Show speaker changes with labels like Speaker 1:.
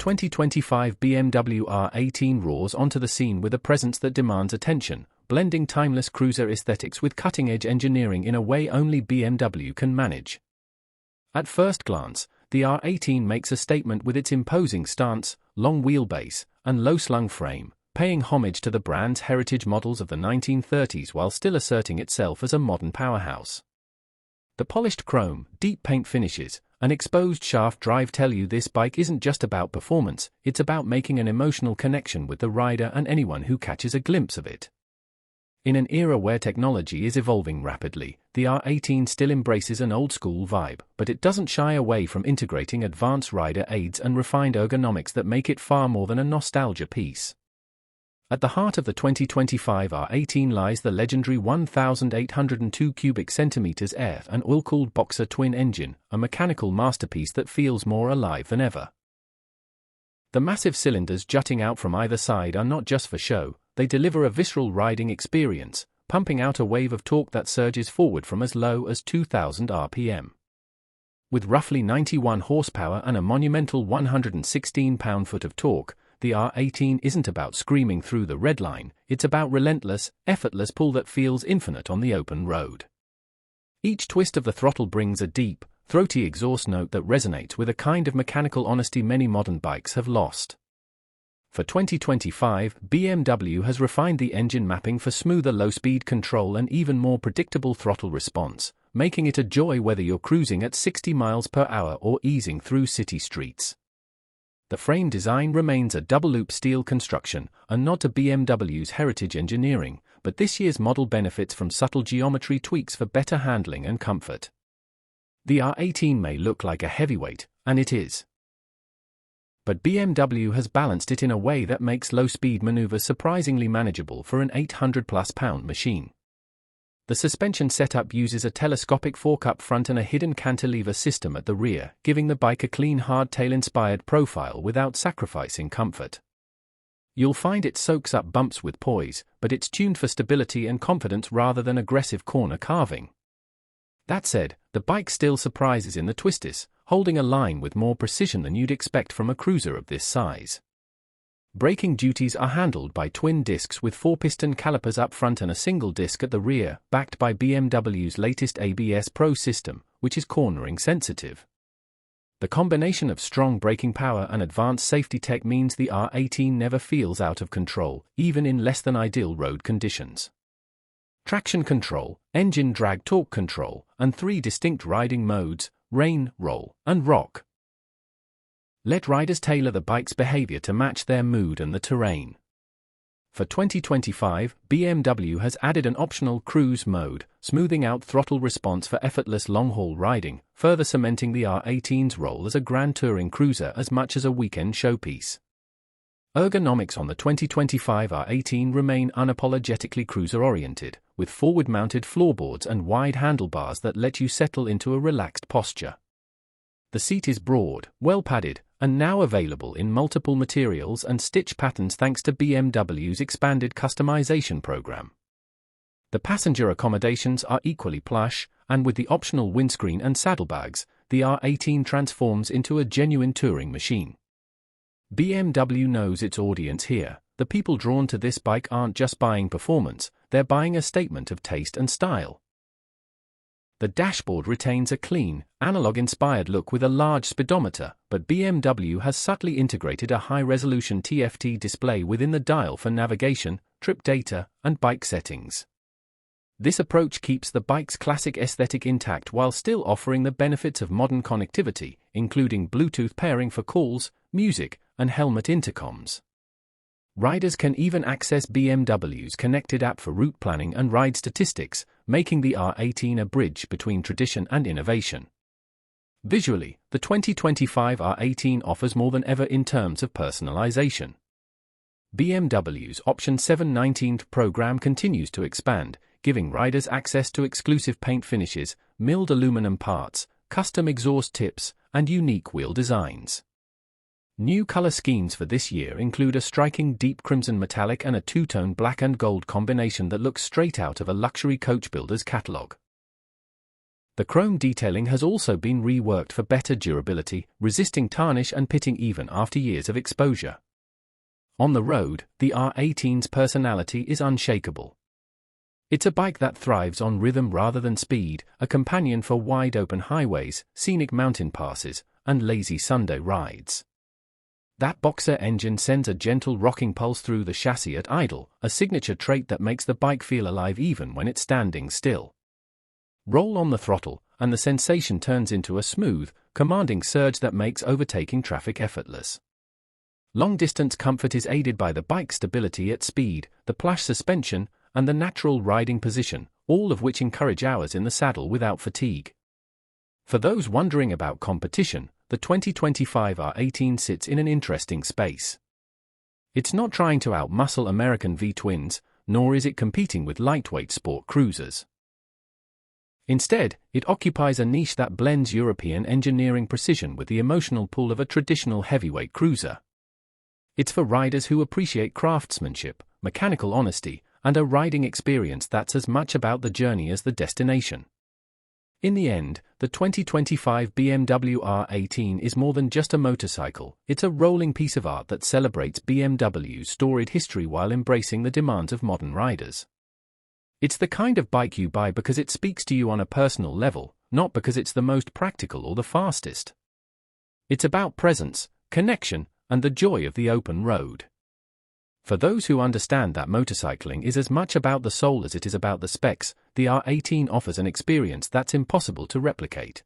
Speaker 1: 2025 BMW R18 roars onto the scene with a presence that demands attention, blending timeless cruiser aesthetics with cutting-edge engineering in a way only BMW can manage. At first glance, the R18 makes a statement with its imposing stance, long wheelbase, and low-slung frame, paying homage to the brand's heritage models of the 1930s while still asserting itself as a modern powerhouse. The polished chrome, deep paint finishes, and exposed shaft drive tell you this bike isn't just about performance, it's about making an emotional connection with the rider and anyone who catches a glimpse of it. In an era where technology is evolving rapidly, the R18 still embraces an old-school vibe, but it doesn't shy away from integrating advanced rider aids and refined ergonomics that make it far more than a nostalgia piece. At the heart of the 2025 R18 lies the legendary 1,802 cubic centimeters air and oil-cooled Boxer twin engine, a mechanical masterpiece that feels more alive than ever. The massive cylinders jutting out from either side are not just for show, they deliver a visceral riding experience, pumping out a wave of torque that surges forward from as low as 2,000 RPM. With roughly 91 horsepower and a monumental 116 pound-foot of torque, the R18 isn't about screaming through the red line, it's about relentless, effortless pull that feels infinite on the open road. Each twist of the throttle brings a deep, throaty exhaust note that resonates with a kind of mechanical honesty many modern bikes have lost. For 2025, BMW has refined the engine mapping for smoother low-speed control and even more predictable throttle response, making it a joy whether you're cruising at 60 miles per hour or easing through city streets. The frame design remains a double-loop steel construction, a nod to BMW's heritage engineering, but this year's model benefits from subtle geometry tweaks for better handling and comfort. The R18 may look like a heavyweight, and it is. But BMW has balanced it in a way that makes low-speed maneuvers surprisingly manageable for an 800-plus-pound machine. The suspension setup uses a telescopic fork up front and a hidden cantilever system at the rear, giving the bike a clean hardtail-inspired profile without sacrificing comfort. You'll find it soaks up bumps with poise, but it's tuned for stability and confidence rather than aggressive corner carving. That said, the bike still surprises in the twisties, holding a line with more precision than you'd expect from a cruiser of this size. Braking duties are handled by twin discs with 4-piston calipers up front and a single disc at the rear, backed by BMW's latest ABS Pro system, which is cornering sensitive. The combination of strong braking power and advanced safety tech means the R18 never feels out of control, even in less than ideal road conditions. Traction control, engine drag torque control, and 3 distinct riding modes, rain, roll, and rock. Let riders tailor the bike's behavior to match their mood and the terrain. For 2025, BMW has added an optional cruise mode, smoothing out throttle response for effortless long-haul riding, further cementing the R18's role as a grand touring cruiser as much as a weekend showpiece. Ergonomics on the 2025 R18 remain unapologetically cruiser-oriented, with forward-mounted floorboards and wide handlebars that let you settle into a relaxed posture. The seat is broad, well-padded, and now available in multiple materials and stitch patterns thanks to BMW's expanded customization program. The passenger accommodations are equally plush, and with the optional windscreen and saddlebags, the R18 transforms into a genuine touring machine. BMW knows its audience here. The people drawn to this bike aren't just buying performance, they're buying a statement of taste and style. The dashboard retains a clean, analog-inspired look with a large speedometer, but BMW has subtly integrated a high-resolution TFT display within the dial for navigation, trip data, and bike settings. This approach keeps the bike's classic aesthetic intact while still offering the benefits of modern connectivity, including Bluetooth pairing for calls, music, and helmet intercoms. Riders can even access BMW's connected app for route planning and ride statistics, making the R18 a bridge between tradition and innovation. Visually, the 2025 R18 offers more than ever in terms of personalization. BMW's Option 719 program continues to expand, giving riders access to exclusive paint finishes, milled aluminum parts, custom exhaust tips, and unique wheel designs. New color schemes for this year include a striking deep crimson metallic and a two-tone black and gold combination that looks straight out of a luxury coach builder's catalog. The chrome detailing has also been reworked for better durability, resisting tarnish and pitting even after years of exposure. On the road, the R18's personality is unshakable. It's a bike that thrives on rhythm rather than speed, a companion for wide-open highways, scenic mountain passes, and lazy Sunday rides. That boxer engine sends a gentle rocking pulse through the chassis at idle, a signature trait that makes the bike feel alive even when it's standing still. Roll on the throttle, and the sensation turns into a smooth, commanding surge that makes overtaking traffic effortless. Long-distance comfort is aided by the bike's stability at speed, the plush suspension, and the natural riding position, all of which encourage hours in the saddle without fatigue. For those wondering about competition, the 2025 R18 sits in an interesting space. It's not trying to outmuscle American V-twins, nor is it competing with lightweight sport cruisers. Instead, it occupies a niche that blends European engineering precision with the emotional pull of a traditional heavyweight cruiser. It's for riders who appreciate craftsmanship, mechanical honesty, and a riding experience that's as much about the journey as the destination. In the end, the 2025 BMW R18 is more than just a motorcycle, it's a rolling piece of art that celebrates BMW's storied history while embracing the demands of modern riders. It's the kind of bike you buy because it speaks to you on a personal level, not because it's the most practical or the fastest. It's about presence, connection, and the joy of the open road. For those who understand that motorcycling is as much about the soul as it is about the specs, the R18 offers an experience that's impossible to replicate.